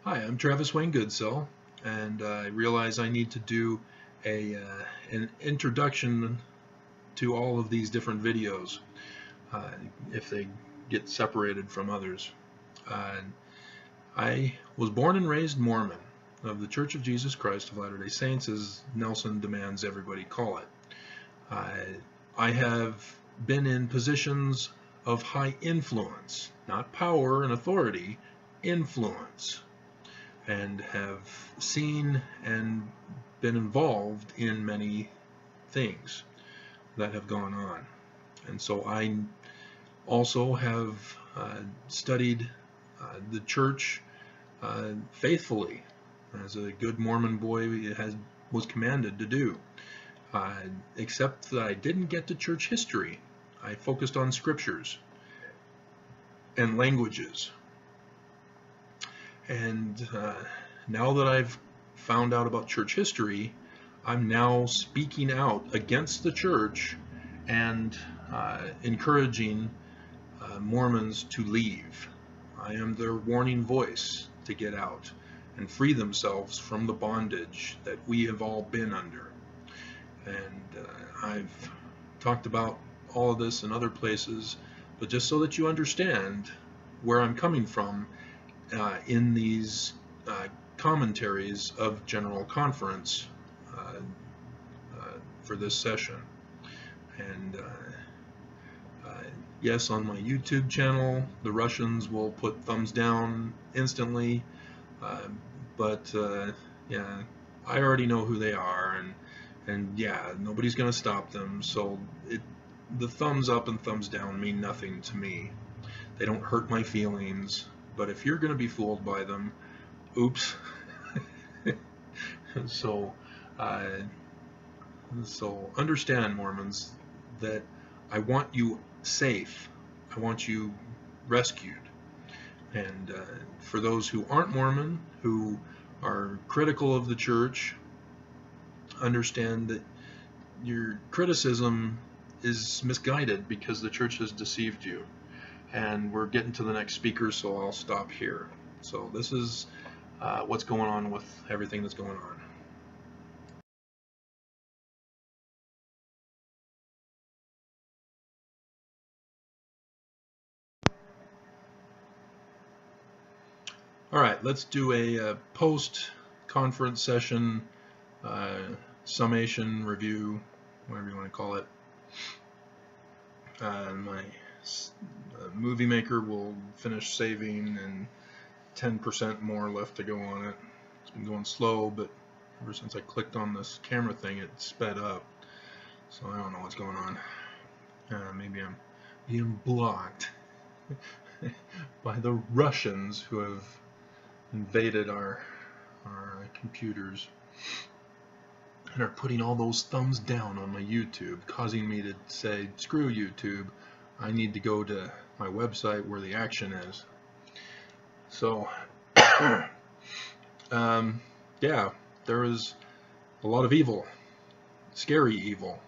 Hi, I'm Travis Wayne Goodsell, and I realize I need to do an introduction to all of these different videos uh, if they get separated from others. I was born and raised Mormon of the Church of Jesus Christ of Latter-day Saints, as Nelson demands everybody call it. I have been in positions of high influence, not power and authority, influence, and have seen and been involved in many things that have gone on. And so I also have studied the church faithfully, as a good Mormon boy was commanded to do. Except that I didn't get to church history. I focused on scriptures and languages. And now that I've found out about church history, I'm now speaking out against the church and encouraging Mormons to leave. I am their warning voice to get out and free themselves from the bondage that we have all been under. And I've talked about all of this in other places, but just so that you understand where I'm coming from in these commentaries of General Conference for this session. And yes, on my YouTube channel, the Russians will put thumbs down instantly, but yeah, I already know who they are, and yeah, nobody's going to stop them, so the thumbs up and thumbs down mean nothing to me. They don't hurt my feelings, but if you're going to be fooled by them, oops. So understand, Mormons, that I want you safe. I want you rescued. And for those who aren't Mormon, who are critical of the church, understand that your criticism is misguided because the church has deceived you. And we're getting to the next speaker, so I'll stop here. So this is what's going on with everything that's going on. All right, let's do a post-conference session summation, review, whatever you want to call it. My movie maker will finish saving, and 10% more left to go on it. It's been going slow, but ever since I clicked on this camera thing, it sped up. So I don't know what's going on. Maybe I'm being blocked by the Russians who have invaded our computers and are putting all those thumbs down on my YouTube, causing me to say, screw YouTube, I need to go to my website where the action is. So yeah, there is a lot of evil, scary evil.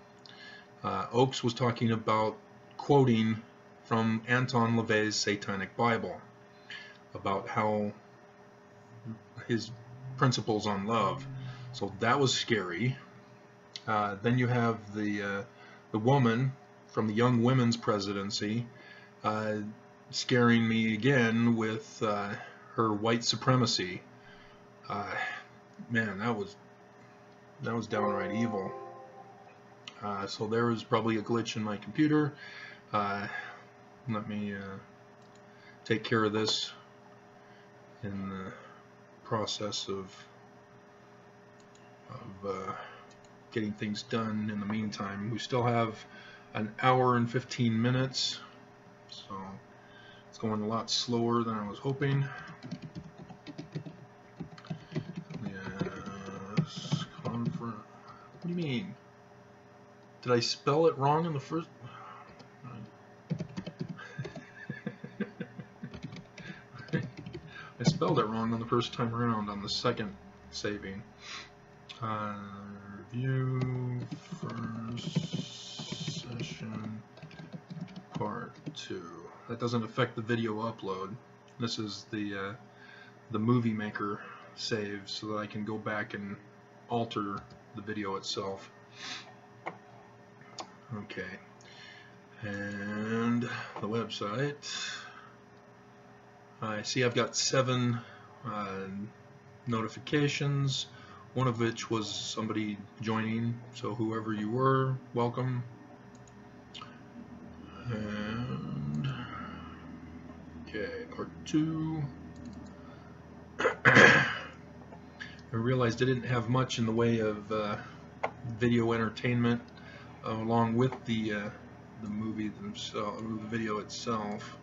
Oakes was talking about quoting from Anton LaVey's Satanic Bible about how his principles on love. So that was scary. Then you have the woman from the Young Women's Presidency scaring me again with her white supremacy. Man, that was downright evil. So there was probably a glitch in my computer. Let me take care of this in the process of getting things done. In the meantime, we still have an hour and 15 minutes, so it's going a lot slower than I was hoping. Yes, conference. What do you mean? Did I spell it wrong in the first? I spelled it wrong on the first time around on the second saving. Review first session part 2. That doesn't affect the video upload. This is the the movie maker save so that I can go back and alter the video itself. Okay, and the website. I see I've got 7 notifications, one of which was somebody joining, so whoever you were, welcome. And okay, part 2. I realized I didn't have much in the way of video entertainment along with the movie themselves, the video itself.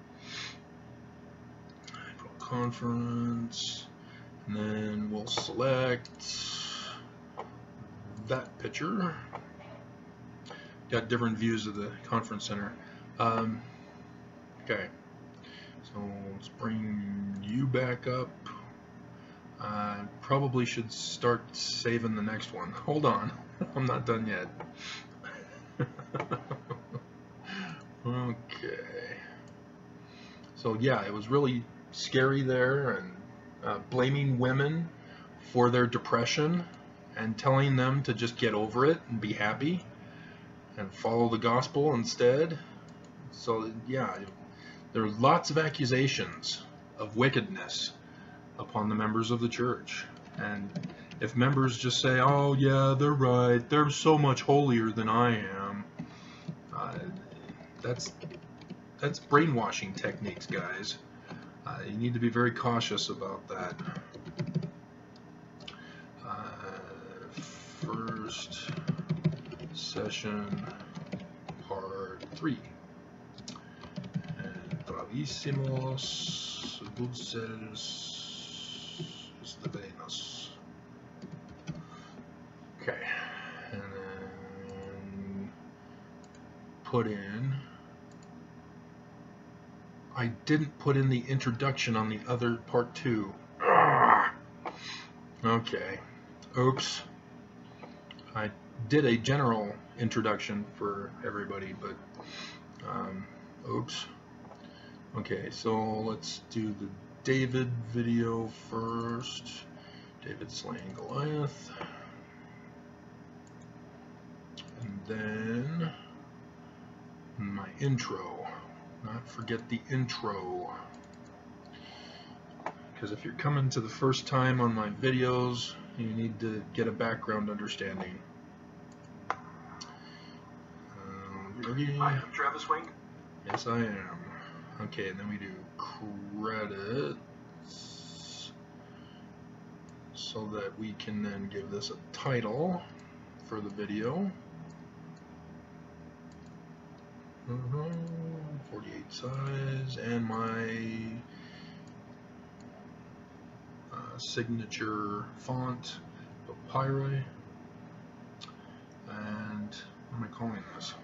Conference, and then we'll select that picture. Got different views of the conference center. Okay, so let's bring you back up. Probably should start saving the next one. Hold on, I'm not done yet. Okay, so yeah, it was really scary there, and blaming women for their depression and telling them to just get over it and be happy and follow the gospel instead. So yeah, there are lots of accusations of wickedness upon the members of the church, and if members just say, oh yeah, they're right, they're so much holier than I am, that's brainwashing techniques, guys. You need to be very cautious about that. First session, part 3. Bravísimos, dulces, estrenos. Okay, and then put in. I didn't put in the introduction on the other part 2. Okay. Oops. I did a general introduction for everybody, but oops. Okay, so let's do the David video first. David slaying Goliath. And then my intro. Not forget the intro, because if you're coming to the first time on my videos, you need to get a background understanding. Hi, I'm Travis Wing. Yes, I am. Okay, and then we do credits, so that we can then give this a title for the video. 48 size, and my signature font, Papyri, and what am I calling this?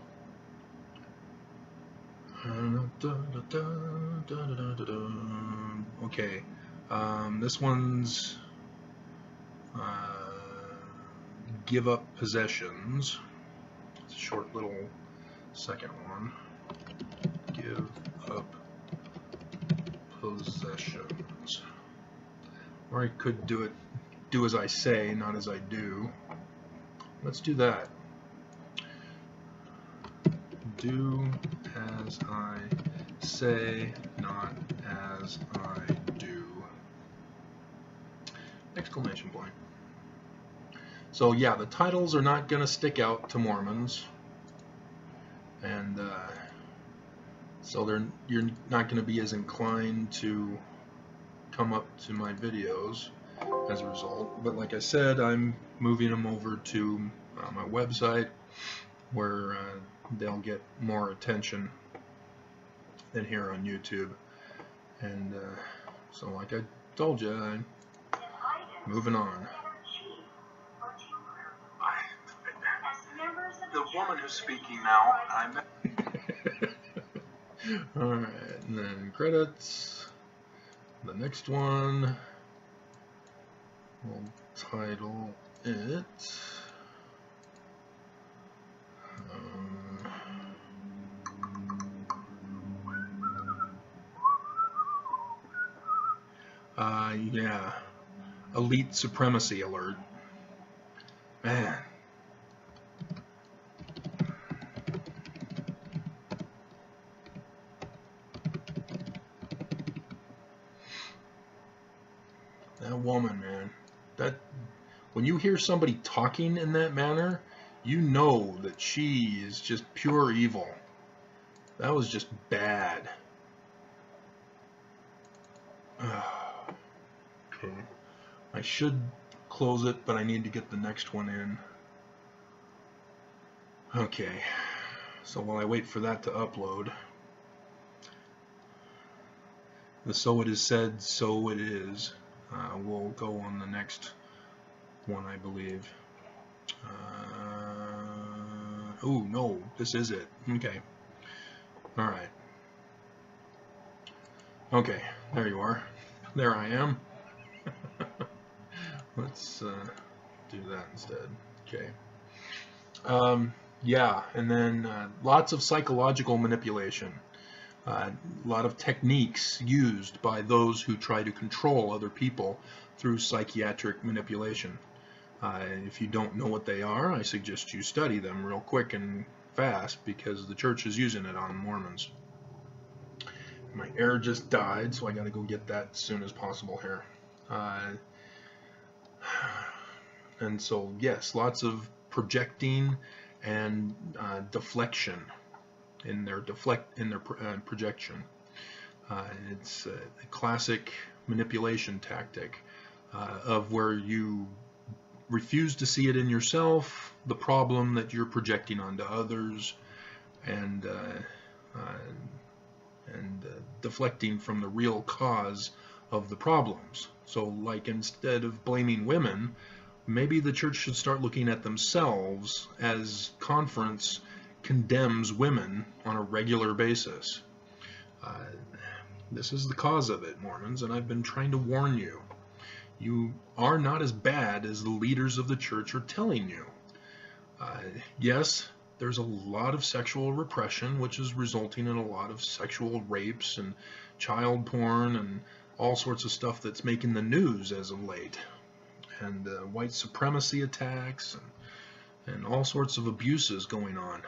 Okay, this one's Give Up Possessions. It's a short little second one. Give up possessions. Or I could do as I say, not as I do. Let's do that. Do as I say, not as I do. Exclamation point. So yeah, the titles are not going to stick out to Mormons. And so you're not going to be as inclined to come up to my videos as a result. But like I said, I'm moving them over to my website, where they'll get more attention than here on YouTube. And so like I told you, I'm moving on. The woman who's speaking now, I'm... Alright, and then credits. The next one, we'll title it Yeah, elite supremacy alert. Man. That woman, man. That when you hear somebody talking in that manner, you know that she is just pure evil. That was just bad. Okay. I should close it, but I need to get the next one in. Okay. So while I wait for that to upload, the so it is said, so it is. We'll go on the next one, I believe. Oh, no, this is it. Okay. All right. Okay, there you are. There I am. Let's do that instead. Okay. Yeah, and then lots of psychological manipulation. A lot of techniques used by those who try to control other people through psychiatric manipulation. If you don't know what they are, I suggest you study them real quick and fast, because the church is using it on Mormons. My air just died, so I got to go get that as soon as possible here. And so, yes, lots of projecting and deflection in their projection. It's a classic manipulation tactic of where you refuse to see it in yourself, the problem that you're projecting onto others, and deflecting from the real cause of the problems. So, like, instead of blaming women, maybe the church should start looking at themselves, as conference condemns women on a regular basis. This is the cause of it, Mormons, and I've been trying to warn you. You are not as bad as the leaders of the church are telling you. Yes, there's a lot of sexual repression, which is resulting in a lot of sexual rapes and child porn and all sorts of stuff that's making the news as of late. And white supremacy attacks and all sorts of abuses going on.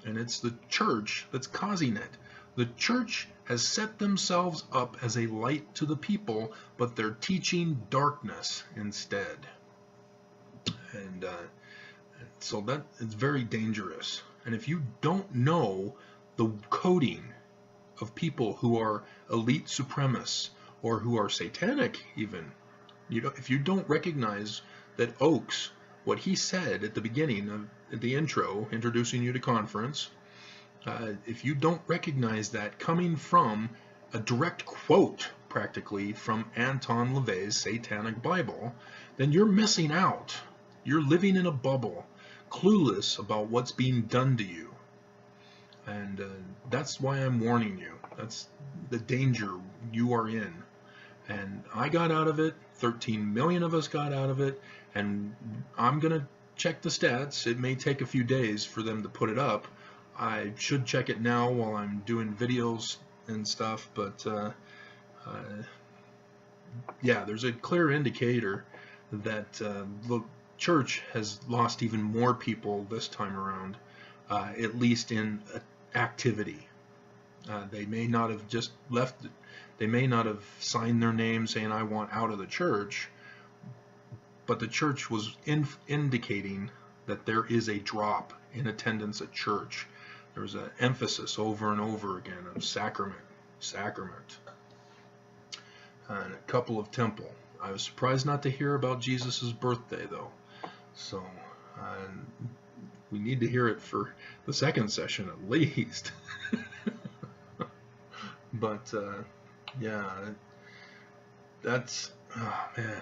And it's the church that's causing it. The church has set themselves up as a light to the people, but they're teaching darkness instead. And so that is very dangerous. And if you don't know the coding of people who are elite supremacists or who are satanic even, if you don't recognize that Oakes, what he said at the beginning of the intro, introducing you to conference, if you don't recognize that coming from a direct quote, practically, from Anton LaVey's Satanic Bible, then you're missing out. You're living in a bubble, clueless about what's being done to you. And that's why I'm warning you. That's the danger you are in. And I got out of it. 13 million of us got out of it. And I'm going to check the stats. It may take a few days for them to put it up. I should check it now while I'm doing videos and stuff. But yeah, there's a clear indicator that the church has lost even more people this time around, at least in activity. They may not have just left, they may not have signed their name saying, I want out of the church, but the church was indicating that there is a drop in attendance at church. There's an emphasis over and over again of sacrament, and a couple of temple. I was surprised not to hear about Jesus' birthday, though. So we need to hear it for the second session at least. But yeah, that's, oh man.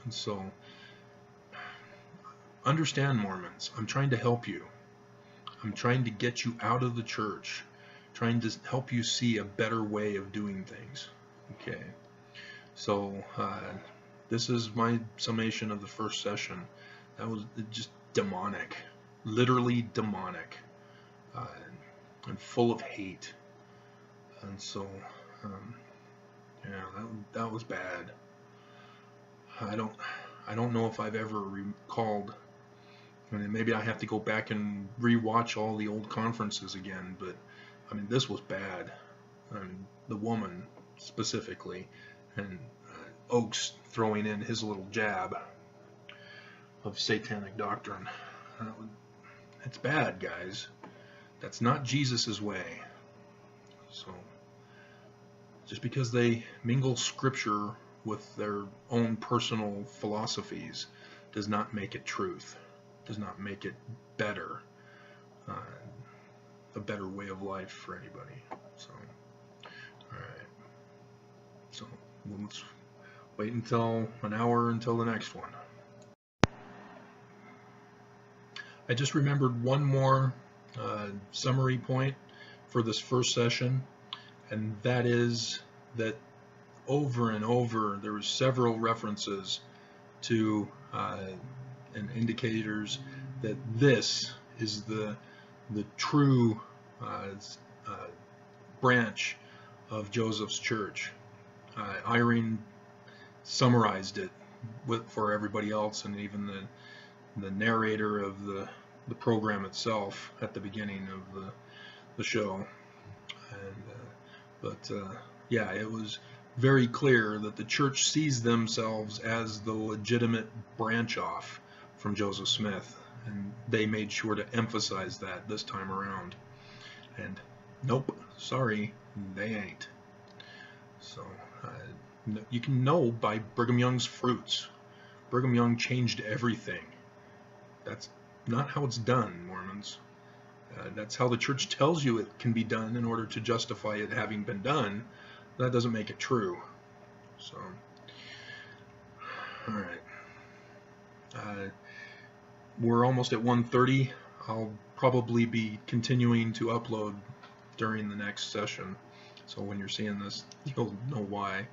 And so understand, Mormons, I'm trying to help you. I'm trying to get you out of the church, trying to help you see a better way of doing things. Okay, so this is my summation of the first session. That was just demonic, literally demonic, and full of hate. And so, yeah, that was bad. I don't know if I've ever recalled. I mean, maybe I have to go back and rewatch all the old conferences again, but I mean, this was bad. I mean, the woman specifically, and Oakes throwing in his little jab of satanic doctrine. It's bad, guys. That's not Jesus's way. So, just because they mingle scripture with their own personal philosophies does not make it truth, does not make it better, a better way of life for anybody. So, alright. So, let's wait until an hour until the next one. I just remembered one more summary point for this first session, and that is that over and over there were several references to and indicators that this is the true branch of Joseph's church. Irene summarized it for everybody else, and even the narrator of the program itself at the beginning of the show. And yeah, it was very clear that the church sees themselves as the legitimate branch off from Joseph Smith, and they made sure to emphasize that this time around. And nope, sorry, they ain't. So you can know by Brigham Young's fruits. Brigham Young changed everything. That's not how it's done, Mormons. That's how the church tells you it can be done in order to justify it having been done. That doesn't make it true. So, all right. We're almost at 1:30. I'll probably be continuing to upload during the next session. So when you're seeing this, you'll know why.